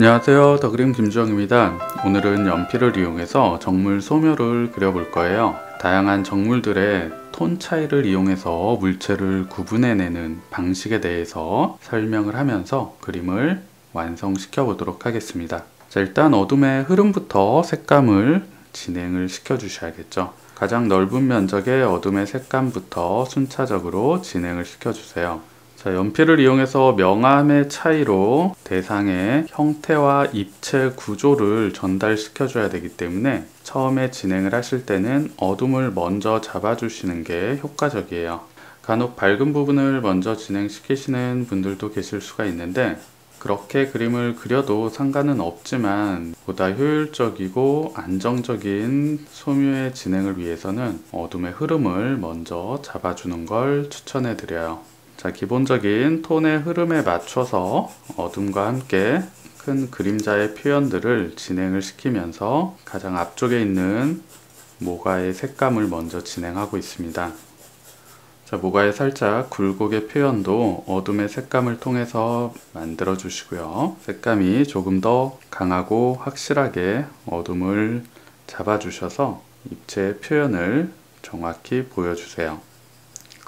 안녕하세요, 더그림 김주영입니다. 오늘은 연필을 이용해서 정물 소묘를 그려볼 거예요. 다양한 정물들의 톤 차이를 이용해서 물체를 구분해내는 방식에 대해서 설명을 하면서 그림을 완성시켜 보도록 하겠습니다. 자, 일단 어둠의 흐름부터 색감을 진행을 시켜 주셔야겠죠. 가장 넓은 면적의 어둠의 색감부터 순차적으로 진행을 시켜 주세요. 자, 연필을 이용해서 명암의 차이로 대상의 형태와 입체 구조를 전달시켜 줘야 되기 때문에 처음에 진행을 하실 때는 어둠을 먼저 잡아 주시는 게 효과적이에요. 간혹 밝은 부분을 먼저 진행시키시는 분들도 계실 수가 있는데 그렇게 그림을 그려도 상관은 없지만 보다 효율적이고 안정적인 소묘의 진행을 위해서는 어둠의 흐름을 먼저 잡아주는 걸 추천해 드려요. 자, 기본적인 톤의 흐름에 맞춰서 어둠과 함께 큰 그림자의 표현들을 진행을 시키면서 가장 앞쪽에 있는 모가의 색감을 먼저 진행하고 있습니다. 자, 모가의 살짝 굴곡의 표현도 어둠의 색감을 통해서 만들어 주시고요. 색감이 조금 더 강하고 확실하게 어둠을 잡아 주셔서 입체의 표현을 정확히 보여주세요.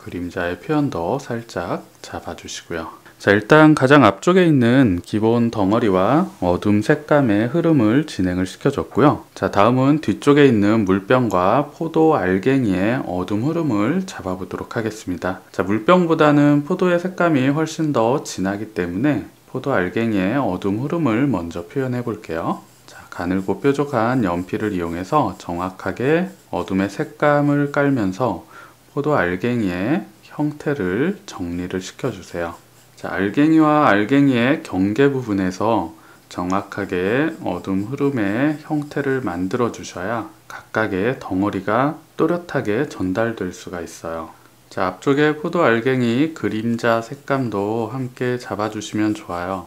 그림자의 표현도 살짝 잡아주시고요. 자, 일단 가장 앞쪽에 있는 기본 덩어리와 어둠 색감의 흐름을 진행을 시켜줬고요. 자, 다음은 뒤쪽에 있는 물병과 포도 알갱이의 어둠 흐름을 잡아보도록 하겠습니다. 자, 물병보다는 포도의 색감이 훨씬 더 진하기 때문에 포도 알갱이의 어둠 흐름을 먼저 표현해 볼게요. 자, 가늘고 뾰족한 연필을 이용해서 정확하게 어둠의 색감을 깔면서 포도 알갱이의 형태를 정리를 시켜주세요. 자, 알갱이와 알갱이의 경계 부분에서 정확하게 어둠 흐름의 형태를 만들어 주셔야 각각의 덩어리가 또렷하게 전달될 수가 있어요. 자, 앞쪽에 포도 알갱이 그림자 색감도 함께 잡아주시면 좋아요.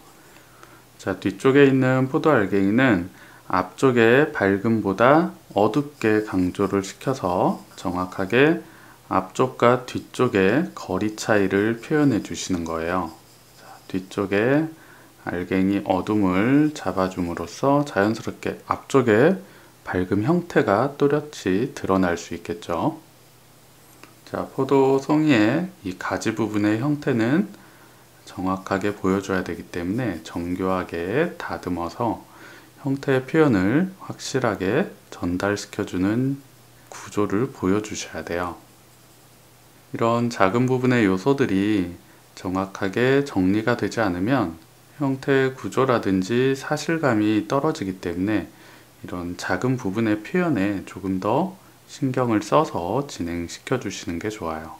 자, 뒤쪽에 있는 포도 알갱이는 앞쪽의 밝음보다 어둡게 강조를 시켜서 정확하게 앞쪽과 뒤쪽의 거리 차이를 표현해 주시는 거예요. 자, 뒤쪽에 알갱이 어둠을 잡아줌으로써 자연스럽게 앞쪽의 밝음 형태가 또렷이 드러날 수 있겠죠. 자, 포도 송이의 이 가지 부분의 형태는 정확하게 보여줘야 되기 때문에 정교하게 다듬어서 형태의 표현을 확실하게 전달시켜주는 구조를 보여주셔야 돼요. 이런 작은 부분의 요소들이 정확하게 정리가 되지 않으면 형태의 구조라든지 사실감이 떨어지기 때문에 이런 작은 부분의 표현에 조금 더 신경을 써서 진행시켜 주시는 게 좋아요.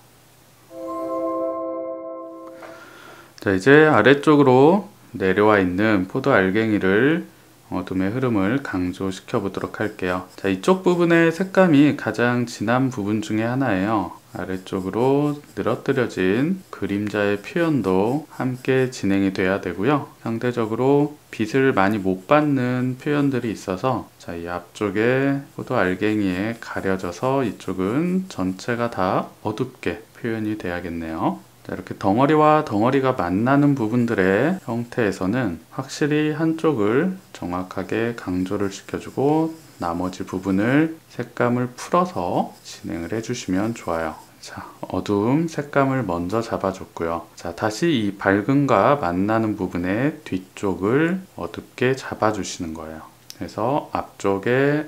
자, 이제 아래쪽으로 내려와 있는 포도 알갱이를 어둠의 흐름을 강조시켜 보도록 할게요. 자, 이쪽 부분의 색감이 가장 진한 부분 중에 하나예요. 아래쪽으로 늘어뜨려진 그림자의 표현도 함께 진행이 돼야 되고요. 상대적으로 빛을 많이 못 받는 표현들이 있어서 자, 이 앞쪽에 포도 알갱이에 가려져서 이쪽은 전체가 다 어둡게 표현이 돼야겠네요. 자, 이렇게 덩어리와 덩어리가 만나는 부분들의 형태에서는 확실히 한쪽을 정확하게 강조를 시켜주고 나머지 부분을 색감을 풀어서 진행을 해주시면 좋아요. 자, 어두움 색감을 먼저 잡아줬고요. 자, 다시 이 밝음과 만나는 부분의 뒤쪽을 어둡게 잡아주시는 거예요. 그래서 앞쪽에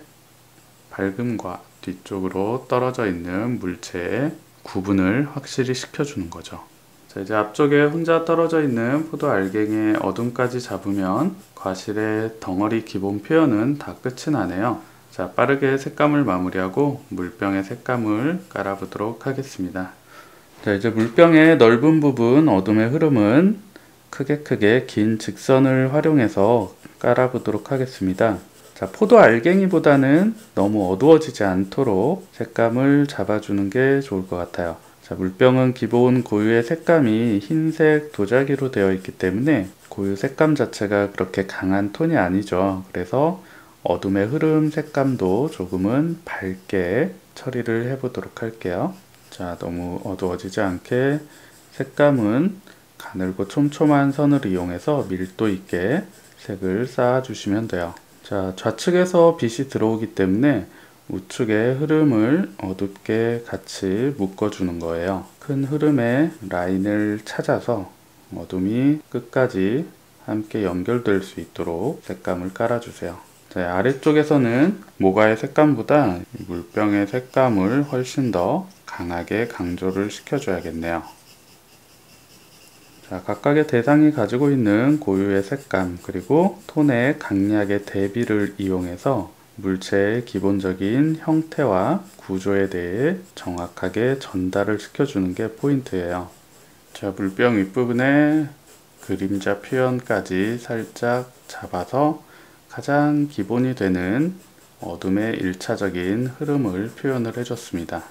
밝음과 뒤쪽으로 떨어져 있는 물체의 구분을 확실히 시켜주는 거죠. 자, 이제 앞쪽에 혼자 떨어져 있는 포도 알갱이의 어둠까지 잡으면 과실의 덩어리 기본 표현은 다 끝이 나네요. 자, 빠르게 색감을 마무리하고 물병의 색감을 깔아보도록 하겠습니다. 자, 이제 물병의 넓은 부분 어둠의 흐름은 크게 긴 직선을 활용해서 깔아보도록 하겠습니다. 자, 포도 알갱이보다는 너무 어두워지지 않도록 색감을 잡아주는 게 좋을 것 같아요. 자, 물병은 기본 고유의 색감이 흰색 도자기로 되어 있기 때문에 고유 색감 자체가 그렇게 강한 톤이 아니죠. 그래서 어둠의 흐름 색감도 조금은 밝게 처리를 해 보도록 할게요. 자, 너무 어두워지지 않게 색감은 가늘고 촘촘한 선을 이용해서 밀도 있게 색을 쌓아주시면 돼요. 자, 좌측에서 빛이 들어오기 때문에 우측의 흐름을 어둡게 같이 묶어주는 거예요. 큰 흐름의 라인을 찾아서 어둠이 끝까지 함께 연결될 수 있도록 색감을 깔아주세요. 자, 아래쪽에서는 모가의 색감보다 물병의 색감을 훨씬 더 강하게 강조를 시켜줘야겠네요. 자, 각각의 대상이 가지고 있는 고유의 색감 그리고 톤의 강약의 대비를 이용해서 물체의 기본적인 형태와 구조에 대해 정확하게 전달을 시켜주는 게 포인트예요. 자, 물병 윗부분에 그림자 표현까지 살짝 잡아서 가장 기본이 되는 어둠의 1차적인 흐름을 표현을 해줬습니다.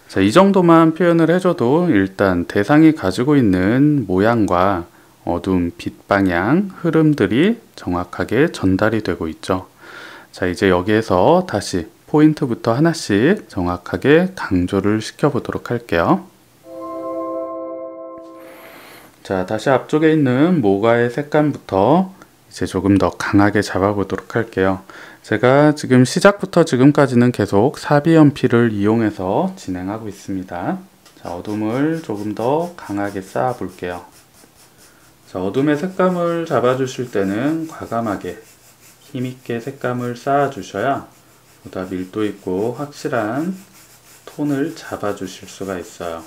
자, 이 정도만 표현을 해줘도 일단 대상이 가지고 있는 모양과 어둠, 빛 방향, 흐름들이 정확하게 전달이 되고 있죠. 자, 이제 여기에서 다시 포인트부터 하나씩 정확하게 강조를 시켜보도록 할게요. 자, 다시 앞쪽에 있는 모가의 색감부터 이제 조금 더 강하게 잡아보도록 할게요. 제가 지금 시작부터 지금까지는 계속 사비연필을 이용해서 진행하고 있습니다. 자, 어둠을 조금 더 강하게 쌓아 볼게요. 자, 어둠의 색감을 잡아주실 때는 과감하게 힘있게 색감을 쌓아 주셔야 보다 밀도 있고 확실한 톤을 잡아 주실 수가 있어요.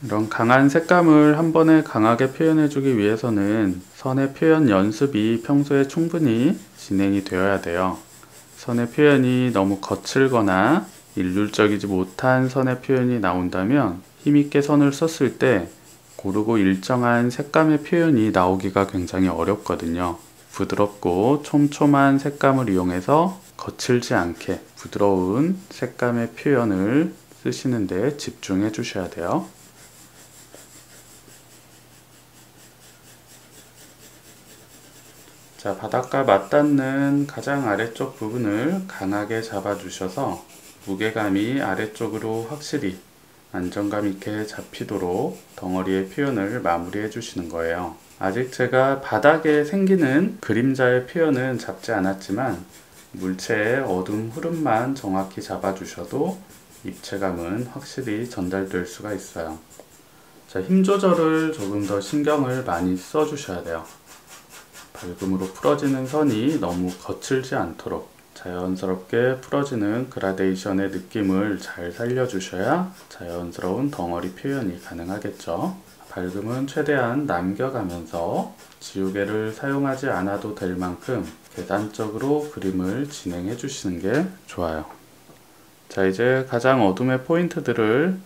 이런 강한 색감을 한 번에 강하게 표현해 주기 위해서는 선의 표현 연습이 평소에 충분히 진행이 되어야 돼요. 선의 표현이 너무 거칠거나 일률적이지 못한 선의 표현이 나온다면 힘있게 선을 썼을 때 고르고 일정한 색감의 표현이 나오기가 굉장히 어렵거든요. 부드럽고 촘촘한 색감을 이용해서 거칠지 않게 부드러운 색감의 표현을 쓰시는 데 집중해 주셔야 돼요. 자, 바닥과 맞닿는 가장 아래쪽 부분을 강하게 잡아주셔서 무게감이 아래쪽으로 확실히 안정감 있게 잡히도록 덩어리의 표현을 마무리해 주시는 거예요. 아직 제가 바닥에 생기는 그림자의 표현은 잡지 않았지만 물체의 어둠 흐름만 정확히 잡아주셔도 입체감은 확실히 전달될 수가 있어요. 자, 힘 조절을 조금 더 신경을 많이 써주셔야 돼요. 밝음으로 풀어지는 선이 너무 거칠지 않도록 자연스럽게 풀어지는 그라데이션의 느낌을 잘 살려주셔야 자연스러운 덩어리 표현이 가능하겠죠. 밝음은 최대한 남겨가면서 지우개를 사용하지 않아도 될 만큼 계산적으로 그림을 진행해 주시는 게 좋아요. 자, 이제 가장 어둠의 포인트들을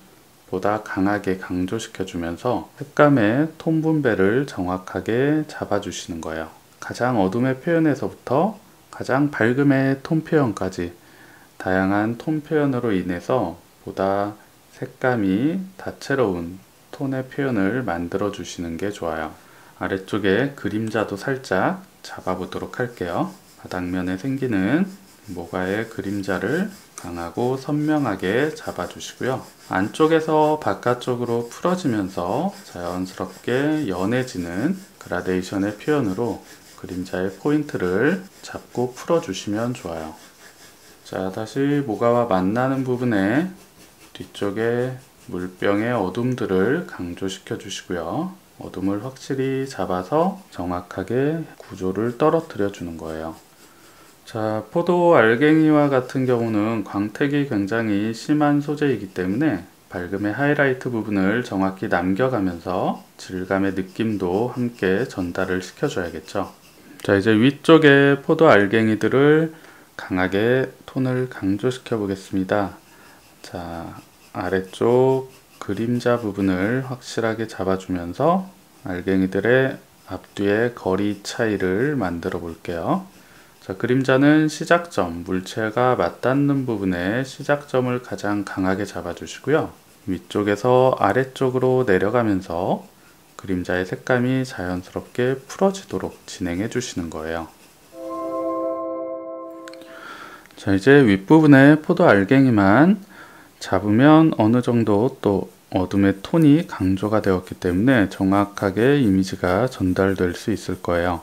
보다 강하게 강조시켜 주면서 색감의 톤 분배를 정확하게 잡아 주시는 거예요. 가장 어둠의 표현에서부터 가장 밝음의 톤 표현까지 다양한 톤 표현으로 인해서 보다 색감이 다채로운 톤의 표현을 만들어 주시는 게 좋아요. 아래쪽에 그림자도 살짝 잡아 보도록 할게요. 바닥면에 생기는 모가의 그림자를 강하고 선명하게 잡아 주시고요. 안쪽에서 바깥쪽으로 풀어지면서 자연스럽게 연해지는 그라데이션의 표현으로 그림자의 포인트를 잡고 풀어주시면 좋아요. 자, 다시 모가와 만나는 부분에 뒤쪽에 물병의 어둠들을 강조시켜 주시고요. 어둠을 확실히 잡아서 정확하게 구조를 떨어뜨려 주는 거예요. 자, 포도 알갱이와 같은 경우는 광택이 굉장히 심한 소재이기 때문에 밝음의 하이라이트 부분을 정확히 남겨가면서 질감의 느낌도 함께 전달을 시켜줘야겠죠. 자, 이제 위쪽에 포도 알갱이들을 강하게 톤을 강조시켜 보겠습니다. 자, 아래쪽 그림자 부분을 확실하게 잡아주면서 알갱이들의 앞뒤의 거리 차이를 만들어 볼게요. 자, 그림자는 시작점, 물체가 맞닿는 부분에 시작점을 가장 강하게 잡아주시고요. 위쪽에서 아래쪽으로 내려가면서 그림자의 색감이 자연스럽게 풀어지도록 진행해 주시는 거예요. 자, 이제 윗부분에 포도 알갱이만 잡으면 어느 정도 또 어둠의 톤이 강조가 되었기 때문에 정확하게 이미지가 전달될 수 있을 거예요.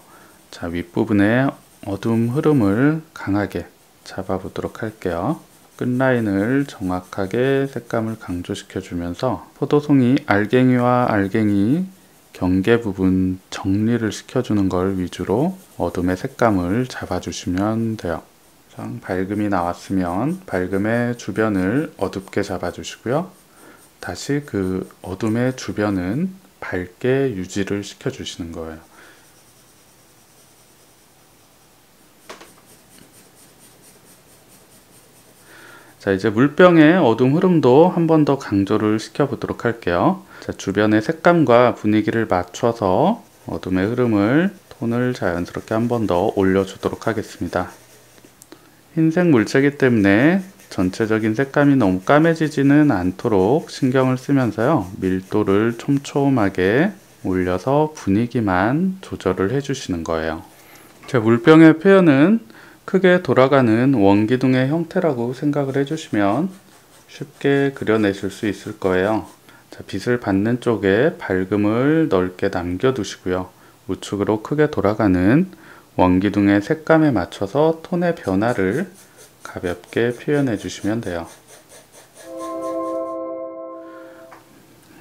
자, 윗부분에 어둠 흐름을 강하게 잡아보도록 할게요. 끝라인을 정확하게 색감을 강조시켜 주면서 포도송이 알갱이와 알갱이 경계 부분 정리를 시켜주는 걸 위주로 어둠의 색감을 잡아주시면 돼요. 밝음이 나왔으면 밝음의 주변을 어둡게 잡아주시고요. 다시 그 어둠의 주변은 밝게 유지를 시켜주시는 거예요. 자, 이제 물병의 어둠 흐름도 한 번 더 강조를 시켜보도록 할게요. 자, 주변의 색감과 분위기를 맞춰서 어둠의 흐름을, 톤을 자연스럽게 한 번 더 올려주도록 하겠습니다. 흰색 물체이기 때문에 전체적인 색감이 너무 까매지지는 않도록 신경을 쓰면서요. 밀도를 촘촘하게 올려서 분위기만 조절을 해주시는 거예요. 자, 물병의 표현은 크게 돌아가는 원기둥의 형태라고 생각을 해주시면 쉽게 그려내실 수 있을 거예요. 자, 빛을 받는 쪽에 밝음을 넓게 남겨두시고요. 우측으로 크게 돌아가는 원기둥의 색감에 맞춰서 톤의 변화를 가볍게 표현해 주시면 돼요.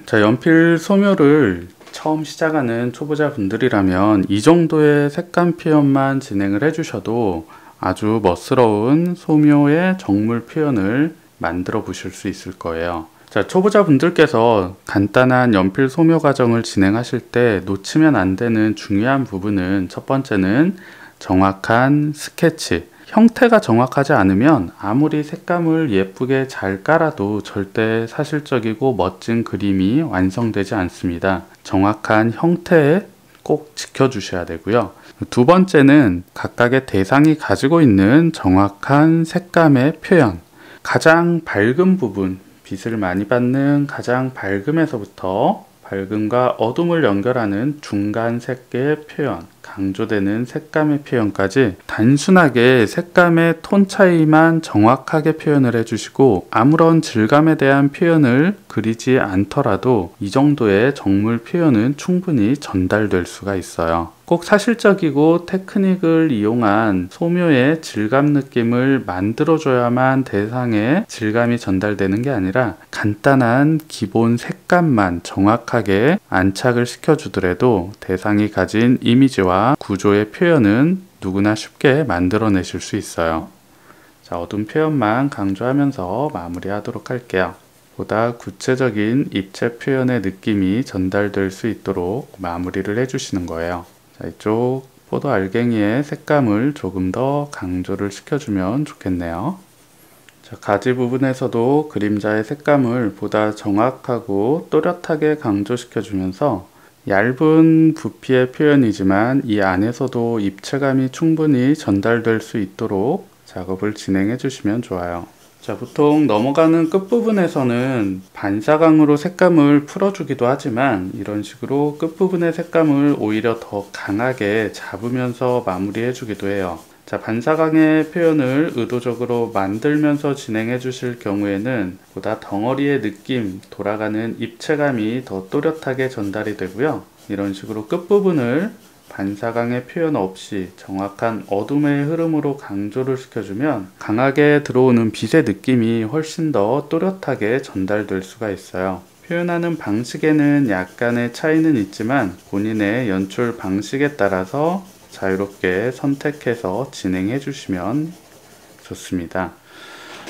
자, 연필 소묘를 처음 시작하는 초보자분들이라면 이 정도의 색감 표현만 진행을 해주셔도 아주 멋스러운 소묘의 정물 표현을 만들어 보실 수 있을 거예요. 자, 초보자분들께서 간단한 연필 소묘 과정을 진행하실 때 놓치면 안 되는 중요한 부분은 첫 번째는 정확한 스케치. 형태가 정확하지 않으면 아무리 색감을 예쁘게 잘 깔아도 절대 사실적이고 멋진 그림이 완성되지 않습니다. 정확한 형태 꼭 지켜주셔야 되고요. 두 번째는 각각의 대상이 가지고 있는 정확한 색감의 표현. 가장 밝은 부분, 빛을 많이 받는 가장 밝음에서부터 밝음과 어둠을 연결하는 중간 색계의 표현, 강조되는 색감의 표현까지 단순하게 색감의 톤 차이만 정확하게 표현을 해주시고 아무런 질감에 대한 표현을 그리지 않더라도 이 정도의 정물 표현은 충분히 전달될 수가 있어요. 꼭 사실적이고 테크닉을 이용한 소묘의 질감 느낌을 만들어줘야만 대상의 질감이 전달되는 게 아니라 간단한 기본 색감만 정확하게 안착을 시켜주더라도 대상이 가진 이미지와 구조의 표현은 누구나 쉽게 만들어내실 수 있어요. 자, 어둠 표현만 강조하면서 마무리하도록 할게요. 보다 구체적인 입체 표현의 느낌이 전달될 수 있도록 마무리를 해주시는 거예요. 자, 이쪽 포도 알갱이의 색감을 조금 더 강조를 시켜주면 좋겠네요. 자, 가지 부분에서도 그림자의 색감을 보다 정확하고 또렷하게 강조시켜주면서 얇은 부피의 표현이지만 이 안에서도 입체감이 충분히 전달될 수 있도록 작업을 진행해 주시면 좋아요. 자, 보통 넘어가는 끝부분에서는 반사광으로 색감을 풀어주기도 하지만 이런 식으로 끝부분의 색감을 오히려 더 강하게 잡으면서 마무리해 주기도 해요. 자, 반사광의 표현을 의도적으로 만들면서 진행해 주실 경우에는 보다 덩어리의 느낌, 돌아가는 입체감이 더 또렷하게 전달이 되고요. 이런 식으로 끝부분을 반사광의 표현 없이 정확한 어둠의 흐름으로 강조를 시켜주면 강하게 들어오는 빛의 느낌이 훨씬 더 또렷하게 전달될 수가 있어요. 표현하는 방식에는 약간의 차이는 있지만 본인의 연출 방식에 따라서 자유롭게 선택해서 진행해 주시면 좋습니다.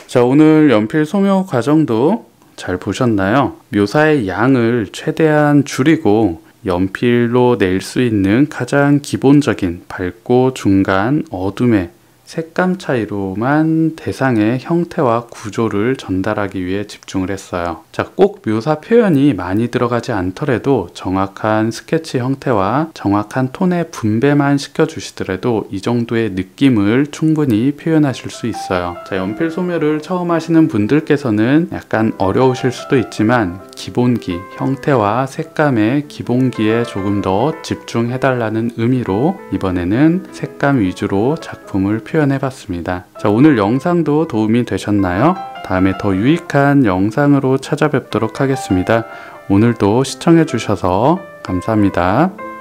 자, 오늘 연필 소묘 과정도 잘 보셨나요? 묘사의 양을 최대한 줄이고 연필로 낼 수 있는 가장 기본적인 밝고 중간 어둠의 색감 차이로만 대상의 형태와 구조를 전달하기 위해 집중을 했어요. 자, 꼭 묘사 표현이 많이 들어가지 않더라도 정확한 스케치 형태와 정확한 톤의 분배만 시켜주시더라도 이 정도의 느낌을 충분히 표현하실 수 있어요. 자, 연필 소묘를 처음 하시는 분들께서는 약간 어려우실 수도 있지만 기본기, 형태와 색감의 기본기에 조금 더 집중해달라는 의미로 이번에는 색감 위주로 작품을 표현해봤습니다. 자, 오늘 영상도 도움이 되셨나요? 다음에 더 유익한 영상으로 찾아뵙도록 하겠습니다. 오늘도 시청해주셔서 감사합니다.